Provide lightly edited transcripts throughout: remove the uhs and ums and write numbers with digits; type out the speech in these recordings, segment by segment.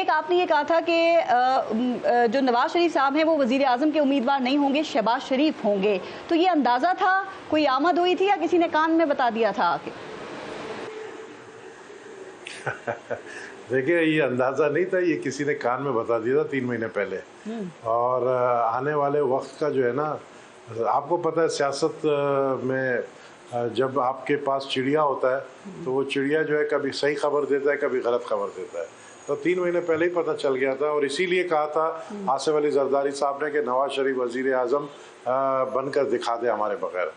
एक आपने ये कहा था कि जो नवाज शरीफ साहब हैं वो वजीर आजम के उम्मीदवार नहीं होंगे, शहबाज शरीफ होंगे, तो ये अंदाजा था, कोई आमद हुई थी या किसी ने कान में बता दिया था आके? देखिए, ये अंदाज़ा नहीं था, ये किसी ने कान में बता दिया था 3 महीने पहले। और आने वाले वक्त का जो है ना, आपको पता है सियासत में जब आपके पास चिड़िया होता है तो वो चिड़िया जो है कभी सही खबर देता है, कभी गलत खबर देता है। तो 3 महीने पहले ही पता चल गया था और इसीलिए कहा था आसिफ अली जरदारी साहब ने कि नवाज शरीफ वजीर आज़म बनकर दिखा दे हमारे बगैर,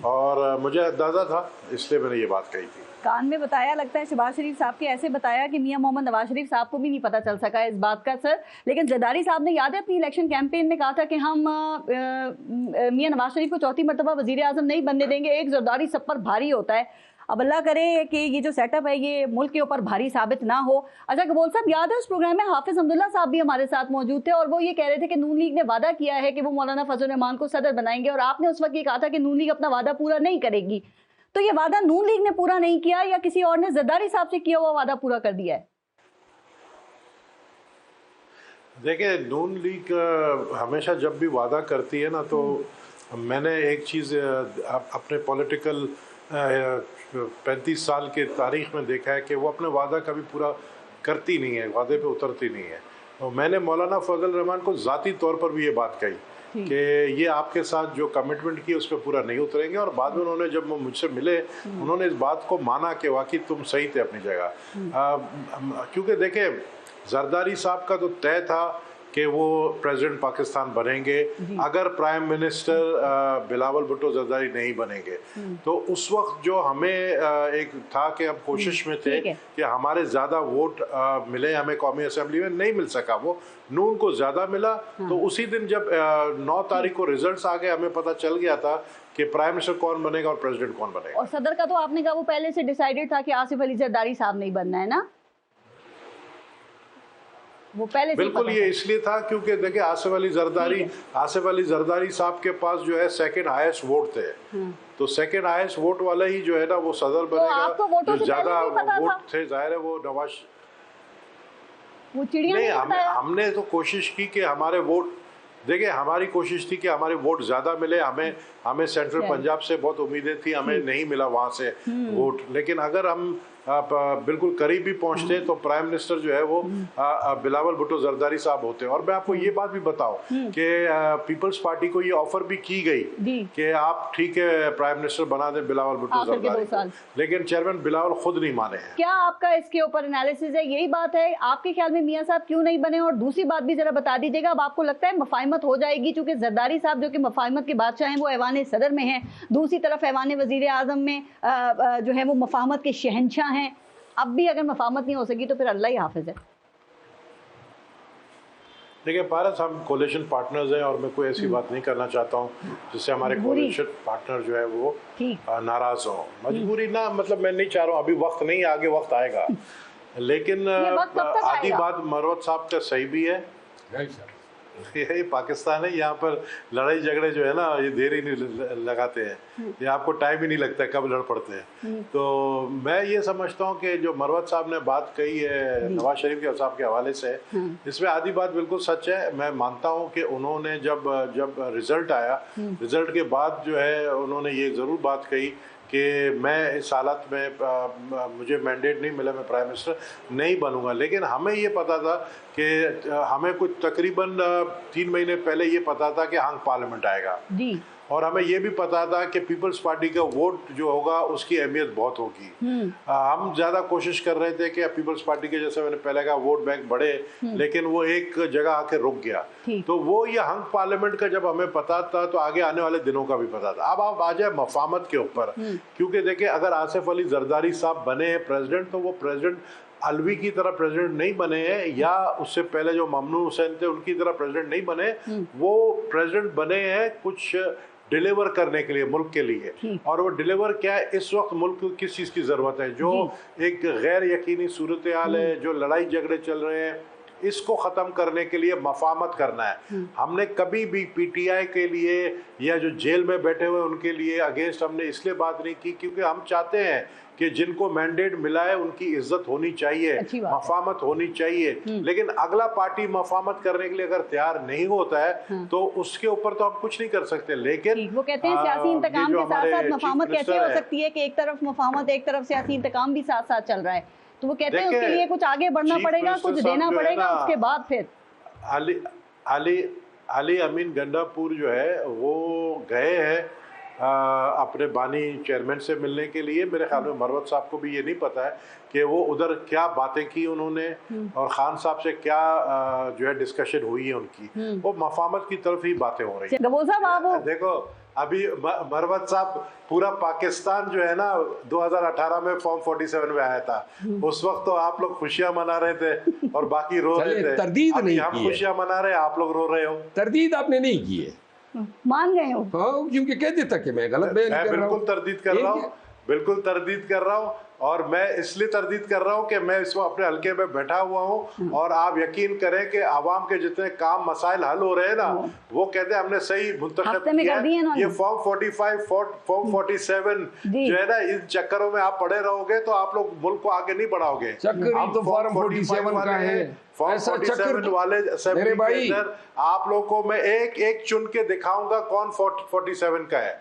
और मुझे अंदाज़ा था, इसलिए मैंने ये बात कही थी। कान में बताया, लगता है शहबाज शरीफ साहब के ऐसे बताया कि मियां मोहम्मद नवाज शरीफ साहब को भी नहीं पता चल सका इस बात का सर। लेकिन जरदारी साहब ने, याद है, अपनी इलेक्शन कैंपेन में कहा था कि हम मियां नवाज शरीफ को चौथी मरतबा वजीर आजम नहीं बनने देंगे, एक जरदारी सब पर भारी होता है। अब अल्लाह करे कि ये जो सेटअप है ये मुल्क के ऊपर भारी साबित ना हो। अच्छा कबूल साहब, याद है उस प्रोग्राम में हाफिज अब्दुल्ला साहब भी हमारे साथ मौजूद थे और वो ये कह रहे थे कि नून लीग ने वादा किया है कि वो मौलाना फजल रहमान को सदर बनाएंगे, और आपने उस वक्त ये कहा था कि नून लीग अपना वादा पूरा नहीं करेगी। तो ये वादा नून लीग ने पूरा नहीं किया या किसी और ने जरदारी साहब से किया हुआ वादा पूरा कर दिया है? देखिए, नून लीग हमेशा जब भी वादा करती है ना, तो मैंने एक चीज़ अपने पॉलिटिकल 35 साल के तारीख में देखा है कि वो अपने वादा कभी पूरा करती नहीं है, वादे पे उतरती नहीं है। और मैंने मौलाना फजल रहमान को ज़ाती तौर पर भी ये बात कही कि ये आपके साथ जो कमिटमेंट की उस पर पूरा नहीं उतरेंगे, और बाद में उन्होंने जब वो मुझसे मिले उन्होंने इस बात को माना कि वाकई तुम सही थे अपनी जगह। क्योंकि देखिए, जरदारी साहब का तो तय था कि वो प्रेसिडेंट पाकिस्तान बनेंगे अगर प्राइम मिनिस्टर बिलावल भुट्टो जरदारी नहीं बनेंगे। तो उस वक्त जो हमें एक था कि हम कोशिश में थे कि हमारे ज़्यादा वोट मिले, हमें कौमी असेंबली में नहीं मिल सका, वो नून को ज़्यादा मिला। तो उसी दिन जब 9 तारीख को रिजल्ट्स आ गए, हमें पता चल गया था कि प्राइम मिनिस्टर कौन बनेगा और प्रेसिडेंट कौन बनेगा। और सदर का तो आपने कहा वो पहले से डिसाइडेड था कि आसिफ अली जरदारी साहब नहीं बनना है ना, वो पहले बिल्कुल। ये इसलिए था क्योंकि देखिए, आसिफ अली जरदारी साहब के पास जो है सेकंड हाईएस्ट वोट थे, तो सेकंड हाईएस्ट वोट वाला ही जो है ना वो सदर बनेगा। तो जो ज्यादा वोट थे, जाहिर है वो नवाज, वो चिड़िया नहीं, हमने तो कोशिश की कि हमारे वोट, देखिए हमारी कोशिश थी कि हमारे वोट ज़्यादा मिले। हमें सेंट्रल पंजाब से बहुत उम्मीदें थी, हमें नहीं मिला वहाँ से वोट। लेकिन अगर हम बिल्कुल करीब भी पहुँचते तो प्राइम मिनिस्टर जो है वो बिलावल भुट्टो जरदारी साहब होते। और मैं आपको ये बात भी बताऊं कि पीपल्स पार्टी को ये ऑफर भी की गई कि आप ठीक है प्राइम मिनिस्टर बना दें बिलावल भुट्टो जरदारी, लेकिन चेयरमैन बिलावल खुद नहीं माने हैं। क्या आपका इसके ऊपर एनालिसिस है? यही बात है, आपके ख्याल में मियां साहब क्यों नहीं बने? और दूसरी बात भी जरा बता दीजिएगा, अब आपको लगता है मफाहिमत हो जाएगी, चूंकि जरदारी साहब जो कि मफाहिमत के बादशाह हैं वो ऐवान सदर में हैं, दूसरी तरफ ऐवान वजीर आजम में जो है वो मफाहमत के शहंशाह हैं। अब भी अगर मफाहमत नहीं हो सकी तो फिर अल्लाह ही हाफिज है। देखिए पारस, हम कोलिशन पार्टनर्स हैं और मैं कोई ऐसी बात नहीं करना चाहता हूँ जिससे हमारे कोलिशन पार्टनर जो है वो नाराज हो। मजबूरी ना, मतलब मैं नहीं चाह रहा हूँ, अभी वक्त नहीं, आगे वक्त आएगा। लेकिन आधी बात मरवत साहब का सही भी है, ये पाकिस्तान है, यहाँ पर लड़ाई झगड़े जो है ना ये देर ही नहीं लगाते हैं, ये आपको टाइम ही नहीं लगता कब लड़ पड़ते हैं। तो मैं ये समझता हूँ कि जो मरवत साहब ने बात कही है नवाज शरीफ के साहब के हवाले से, इसमें आधी बात बिल्कुल सच है। मैं मानता हूँ कि उन्होंने जब रिजल्ट आया, रिजल्ट के बाद जो है उन्होंने ये ज़रूर बात कही कि मैं इस हालत में मुझे मैंडेट नहीं मिला, मैं प्राइम मिनिस्टर नहीं बनूंगा। लेकिन हमें ये पता था कि हमें कुछ तकरीबन 3 महीने पहले ये पता था कि हंग पार्लियामेंट आएगा जी। और हमें ये भी पता था कि पीपल्स पार्टी का वोट जो होगा उसकी अहमियत बहुत होगी। हम ज़्यादा कोशिश कर रहे थे कि पीपल्स पार्टी के, जैसे मैंने पहले कहा, वोट बैंक बढ़े, लेकिन वो एक जगह आके रुक गया। तो वो ये हंग पार्लियामेंट का जब हमें पता था तो आगे आने वाले दिनों का भी पता था। अब आप आ जाए मफामत के ऊपर, क्योंकि देखिए अगर आसिफ अली जरदारी साहब बने प्रेसिडेंट तो वो प्रेसिडेंट अलवी की तरह प्रेसिडेंट नहीं बने हैं, या उससे पहले जो ममनून हुसैन थे उनकी तरह प्रेसिडेंट नहीं बने। वो प्रेसिडेंट बने हैं कुछ डिलीवर करने के लिए, मुल्क के लिए। और वो डिलीवर क्या है, इस वक्त मुल्क को किस चीज़ की ज़रूरत है, जो एक गैर यकीनी सूरत हाल है, जो लड़ाई झगड़े चल रहे हैं, इसको ख़त्म करने के लिए मफामत करना है। हमने कभी भी पीटीआई के लिए या जो जेल में बैठे हुए उनके लिए अगेंस्ट हमने इसलिए बात नहीं की क्योंकि हम चाहते हैं कि जिनको मैंडेट मिला है उनकी इज्जत होनी चाहिए, मफामत होनी चाहिए। लेकिन अगला पार्टी मफामत करने के लिए अगर तैयार नहीं होता है तो उसके ऊपर तो हम कुछ नहीं कर सकते। लेकिन वो कहते हैं सियासी इंतकाम के साथ साथ मफामत कैसे हो सकती है कि एक तरफ मफामत एक तरफ सियासी इंतकाम भी साथ साथ चल रहा है, तो वो कहते हैं उसके लिए कुछ आगे बढ़ना पड़ेगा, कुछ देना पड़ेगा, उसके बाद फिर अली अमीन गंडापुर जो है वो गए हैं अपने बानी चेयरमैन से मिलने के लिए। मेरे ख्याल में मरवत साहब को भी ये नहीं पता है कि वो उधर क्या बातें की उन्होंने और खान साहब से क्या जो है डिस्कशन हुई है उनकी, वो मफामत की तरफ ही बातें हो रही है। देखो अभी मरवत साहब पूरा पाकिस्तान जो है ना 2018 में फॉर्म 47 में आया था, उस वक्त तो आप लोग खुशियां मना रहे थे और बाकी रो रहे थे। तरदीद नहीं हम खुशियां मना रहे हैं, आप लोग रो रहे हो। तरदीद आपने नहीं की है, मान गए हो। हाँ, क्योंकि कह देता कि मैं गलत बयान कर रहा हूं। बिल्कुल तरदीद कर रहा हूँ, बिल्कुल तरदीद कर रहा हूँ और मैं इसलिए तरदीद कर रहा हूँ कि मैं इसको अपने हल्के में बैठा हुआ हूँ और आप यकीन करें कि आवाम के जितने काम मसाइल हल हो रहे हैं ना वो कहते हैं हमने सही मुंतखब किया है। ये फॉर्म 45 फॉर्म 47 जो है ना, इन चक्करों में आप पड़े रहोगे तो आप लोग मुल्क को आगे नहीं बढ़ाओगे। चक्कर तो फॉर्म 47 का है, फॉर्म 47 वाले असेंबली के अंदर आप लोग को मैं एक एक चुन के दिखाऊंगा कौन 47 का है।